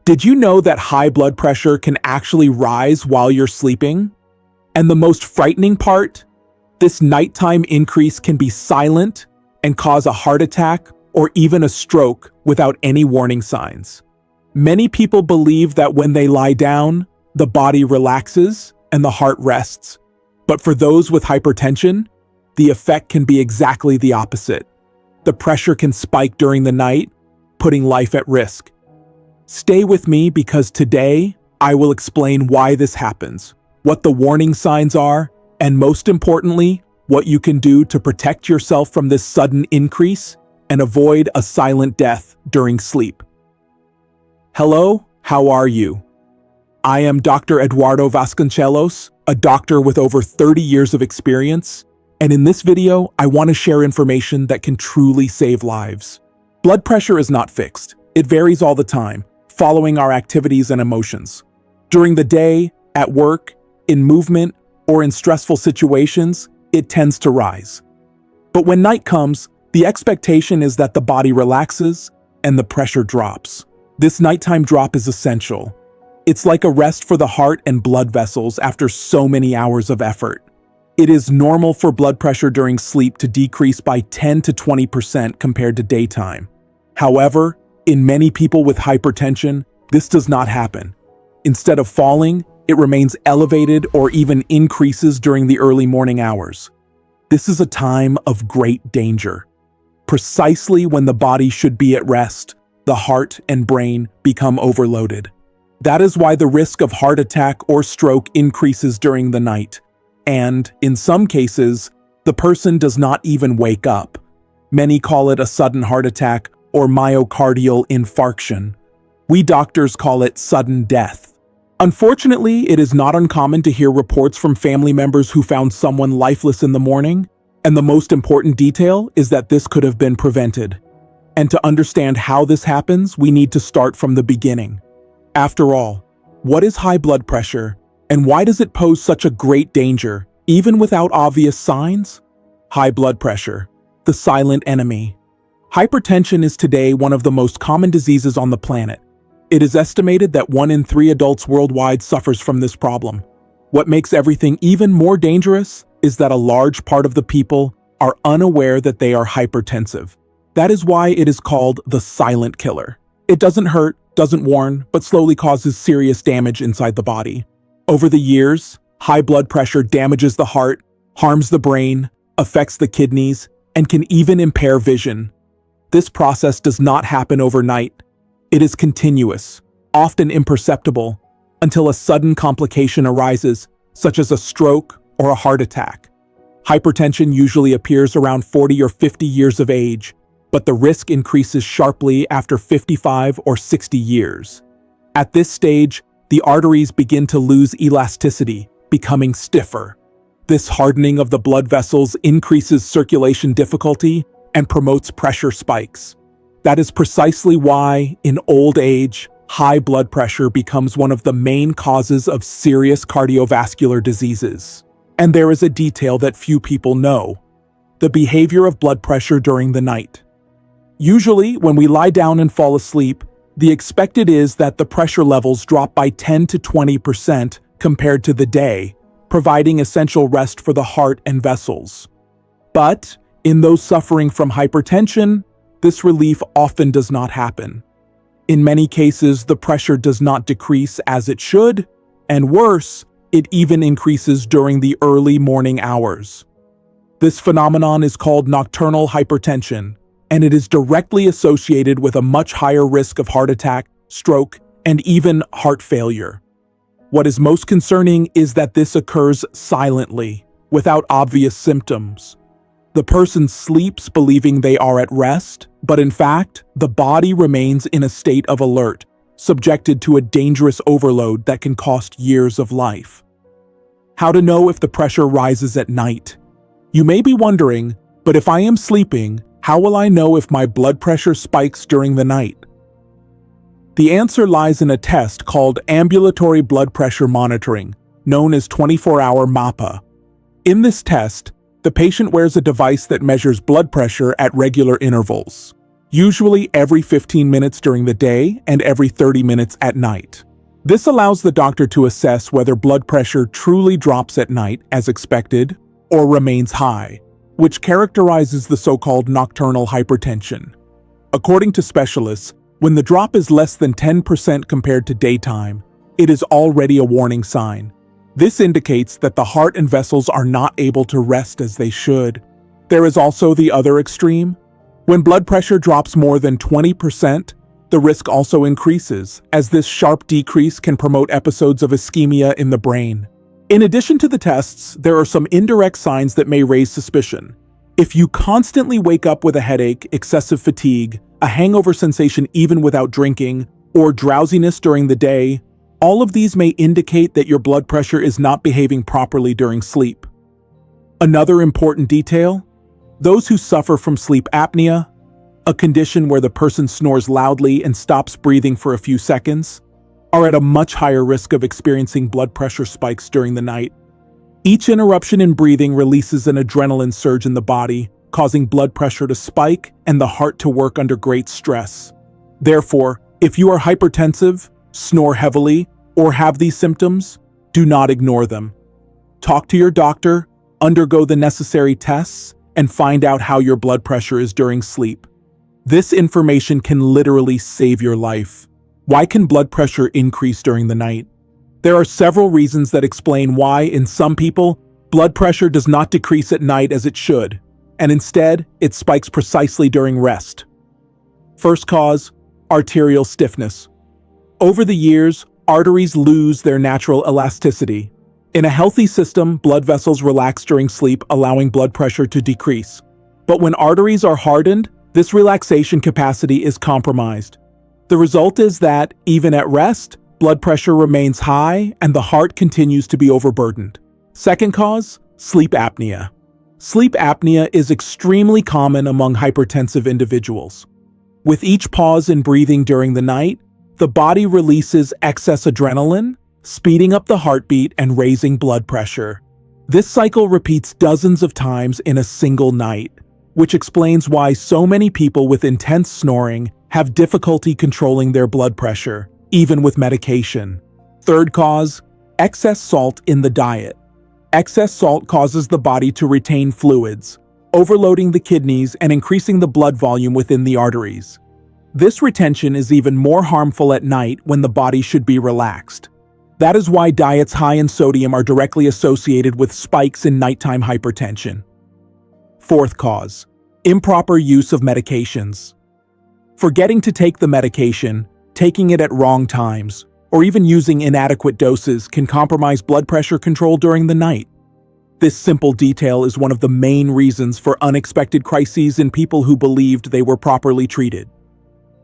Did you know that high blood pressure can actually rise while you're sleeping? And the most frightening part? This nighttime increase can be silent and cause a heart attack or even a stroke without any warning signs. Many people believe that when they lie down, the body relaxes and the heart rests. But for those with hypertension, the effect can be exactly the opposite. The pressure can spike during the night, putting life at risk. Stay with me because today I will explain why this happens, what the warning signs are, and most importantly, what you can do to protect yourself from this sudden increase and avoid a silent death during sleep. Hello, how are you? I am Dr. Eduardo Vasconcelos, a doctor with over 30 years of experience, and in this video, I want to share information that can truly save lives. Blood pressure is not fixed. It varies all the time, following our activities and emotions. During the day, at work, in movement, or in stressful situations, it tends to rise. But when night comes, the expectation is that the body relaxes and the pressure drops. This nighttime drop is essential. It's like a rest for the heart and blood vessels after so many hours of effort. It is normal for blood pressure during sleep to decrease by 10 to 20% compared to daytime. However, in many people with hypertension, this does not happen. Instead of falling, it remains elevated or even increases during the early morning hours. This is a time of great danger. Precisely when the body should be at rest, the heart and brain become overloaded. That is why the risk of heart attack or stroke increases during the night. And, in some cases, the person does not even wake up. Many call it a sudden heart attack or myocardial infarction. We doctors call it sudden death. Unfortunately, it is not uncommon to hear reports from family members who found someone lifeless in the morning, and the most important detail is that this could have been prevented. And to understand how this happens, we need to start from the beginning. After all, what is high blood pressure, and why does it pose such a great danger, even without obvious signs? High blood pressure, the silent enemy. Hypertension is today one of the most common diseases on the planet. It is estimated that 1 in 3 adults worldwide suffers from this problem. What makes everything even more dangerous is that a large part of the people are unaware that they are hypertensive. That is why it is called the silent killer. It doesn't hurt, doesn't warn, but slowly causes serious damage inside the body. Over the years, high blood pressure damages the heart, harms the brain, affects the kidneys, and can even impair vision. This process does not happen overnight. It is continuous, often imperceptible, until a sudden complication arises, such as a stroke or a heart attack. Hypertension usually appears around 40 or 50 years of age, but the risk increases sharply after 55 or 60 years. At this stage, the arteries begin to lose elasticity, becoming stiffer. This hardening of the blood vessels increases circulation difficulty and promotes pressure spikes. That is precisely why, in old age, high blood pressure becomes one of the main causes of serious cardiovascular diseases. And there is a detail that few people know: the behavior of blood pressure during the night. Usually, when we lie down and fall asleep, the expected is that the pressure levels drop by 10 to 20% compared to the day, providing essential rest for the heart and vessels. But in those suffering from hypertension, this relief often does not happen. In many cases, the pressure does not decrease as it should, and worse, it even increases during the early morning hours. This phenomenon is called nocturnal hypertension, and it is directly associated with a much higher risk of heart attack, stroke, and even heart failure. What is most concerning is that this occurs silently, without obvious symptoms. The person sleeps believing they are at rest, but in fact, the body remains in a state of alert, subjected to a dangerous overload that can cost years of life. How to know if the pressure rises at night? You may be wondering, but if I am sleeping, how will I know if my blood pressure spikes during the night? The answer lies in a test called ambulatory blood pressure monitoring, known as 24-hour MAPA. In this test, the patient wears a device that measures blood pressure at regular intervals. usually every 15 minutes during the day and every 30 minutes at night. This allows the doctor to assess whether blood pressure truly drops at night as expected or remains high, which characterizes the so-called nocturnal hypertension. According to specialists, when the drop is less than 10% compared to daytime, it is already a warning sign. This indicates that the heart and vessels are not able to rest as they should. There is also the other extreme. When blood pressure drops more than 20%, the risk also increases, as this sharp decrease can promote episodes of ischemia in the brain. In addition to the tests, there are some indirect signs that may raise suspicion. If you constantly wake up with a headache, excessive fatigue, a hangover sensation even without drinking, or drowsiness during the day, all of these may indicate that your blood pressure is not behaving properly during sleep. Another important detail: those who suffer from sleep apnea, a condition where the person snores loudly and stops breathing for a few seconds, are at a much higher risk of experiencing blood pressure spikes during the night. Each interruption in breathing releases an adrenaline surge in the body, causing blood pressure to spike and the heart to work under great stress. Therefore, if you are hypertensive, snore heavily, or have these symptoms, do not ignore them. Talk to your doctor, undergo the necessary tests, and find out how your blood pressure is during sleep. This information can literally save your life. Why can blood pressure increase during the night? There are several reasons that explain why, in some people, blood pressure does not decrease at night as it should, and instead, it spikes precisely during rest. First cause: arterial stiffness. Over the years, arteries lose their natural elasticity. In a healthy system, blood vessels relax during sleep, allowing blood pressure to decrease. But when arteries are hardened, this relaxation capacity is compromised. The result is that, even at rest, blood pressure remains high and the heart continues to be overburdened. Second cause: sleep apnea. Sleep apnea is extremely common among hypertensive individuals. With each pause in breathing during the night, the body releases excess adrenaline, speeding up the heartbeat and raising blood pressure. This cycle repeats dozens of times in a single night, which explains why so many people with intense snoring have difficulty controlling their blood pressure, even with medication. Third cause: excess salt in the diet. Excess salt causes the body to retain fluids, overloading the kidneys and increasing the blood volume within the arteries. This retention is even more harmful at night when the body should be relaxed. That is why diets high in sodium are directly associated with spikes in nighttime hypertension. Fourth cause: improper use of medications. Forgetting to take the medication, taking it at wrong times, or even using inadequate doses can compromise blood pressure control during the night. This simple detail is one of the main reasons for unexpected crises in people who believed they were properly treated.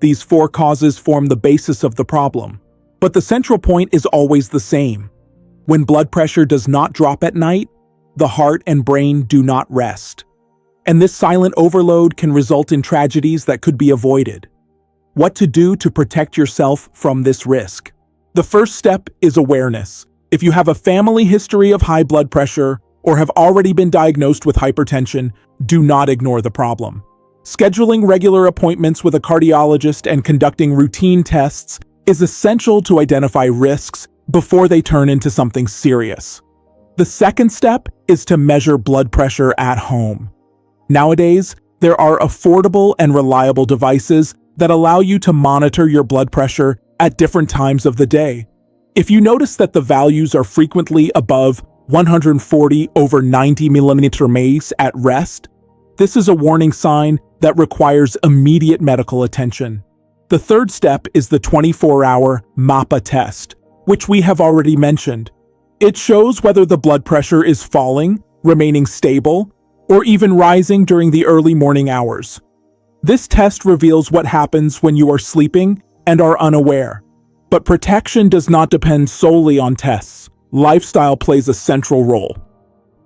These four causes form the basis of the problem, but the central point is always the same. When blood pressure does not drop at night, the heart and brain do not rest. And this silent overload can result in tragedies that could be avoided. What to do to protect yourself from this risk? The first step is awareness. If you have a family history of high blood pressure or have already been diagnosed with hypertension, do not ignore the problem. Scheduling regular appointments with a cardiologist and conducting routine tests is essential to identify risks before they turn into something serious. The second step is to measure blood pressure at home. Nowadays, there are affordable and reliable devices that allow you to monitor your blood pressure at different times of the day. If you notice that the values are frequently above 140/90 mm Mace at rest, this is a warning sign that requires immediate medical attention. The third step is the 24-hour MAPA test, which we have already mentioned. It shows whether the blood pressure is falling, remaining stable, or even rising during the early morning hours. This test reveals what happens when you are sleeping and are unaware. But protection does not depend solely on tests. Lifestyle plays a central role.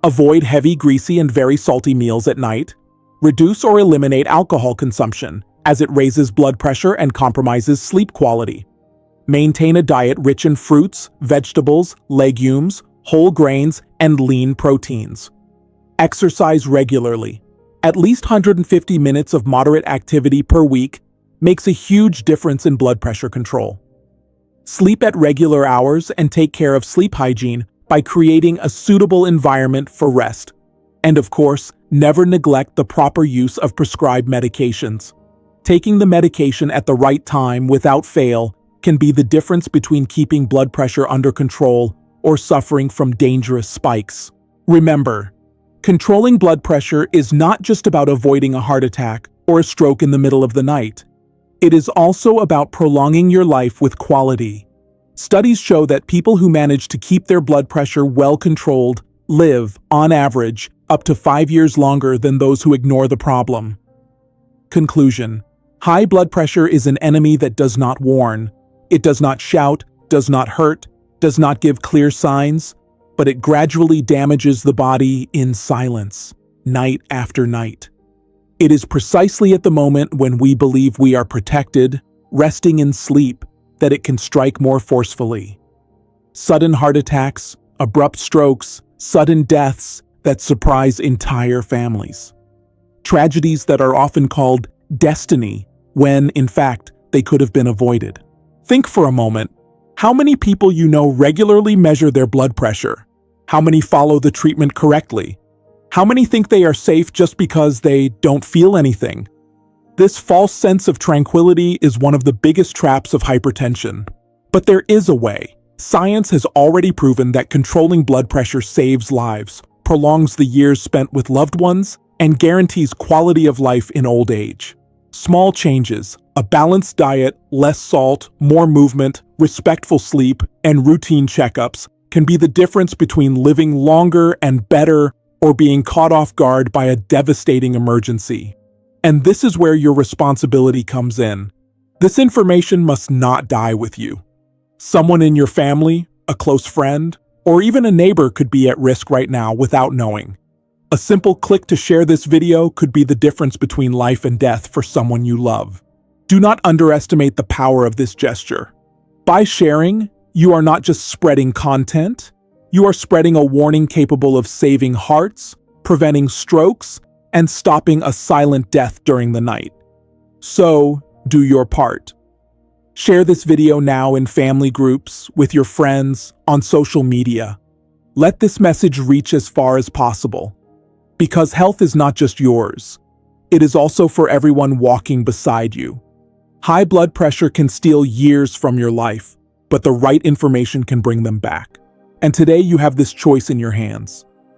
Avoid heavy, greasy, and very salty meals at night. Reduce or eliminate alcohol consumption, as it raises blood pressure and compromises sleep quality. Maintain a diet rich in fruits, vegetables, legumes, whole grains, and lean proteins. Exercise regularly. At least 150 minutes of moderate activity per week makes a huge difference in blood pressure control. Sleep at regular hours and take care of sleep hygiene by creating a suitable environment for rest. And of course, never neglect the proper use of prescribed medications. Taking the medication at the right time without fail can be the difference between keeping blood pressure under control or suffering from dangerous spikes. Remember, controlling blood pressure is not just about avoiding a heart attack or a stroke in the middle of the night. It is also about prolonging your life with quality. Studies show that people who manage to keep their blood pressure well controlled live, on average, up to 5 years longer than those who ignore the problem. Conclusion: high blood pressure is an enemy that does not warn. It does not shout, does not hurt, does not give clear signs, but it gradually damages the body in silence, night after night. It is precisely at the moment when we believe we are protected, resting in sleep, that it can strike more forcefully. Sudden heart attacks, abrupt strokes, sudden deaths that surprise entire families. Tragedies that are often called destiny, when, in fact, they could have been avoided. Think for a moment, how many people you know regularly measure their blood pressure? How many follow the treatment correctly? How many think they are safe just because they don't feel anything? This false sense of tranquility is one of the biggest traps of hypertension. But there is a way. Science has already proven that controlling blood pressure saves lives, prolongs the years spent with loved ones, and guarantees quality of life in old age. Small changes, a balanced diet, less salt, more movement, respectful sleep, and routine checkups can be the difference between living longer and better or being caught off guard by a devastating emergency. And this is where your responsibility comes in. This information must not die with you. Someone in your family, a close friend, or even a neighbor could be at risk right now without knowing. A simple click to share this video could be the difference between life and death for someone you love. Do not underestimate the power of this gesture. By sharing, you are not just spreading content, you are spreading a warning capable of saving hearts, preventing strokes, and stopping a silent death during the night. So, do your part. Share this video now in family groups, with your friends, on social media. Let this message reach as far as possible. Because health is not just yours. It is also for everyone walking beside you. High blood pressure can steal years from your life, but the right information can bring them back. And today you have this choice in your hands.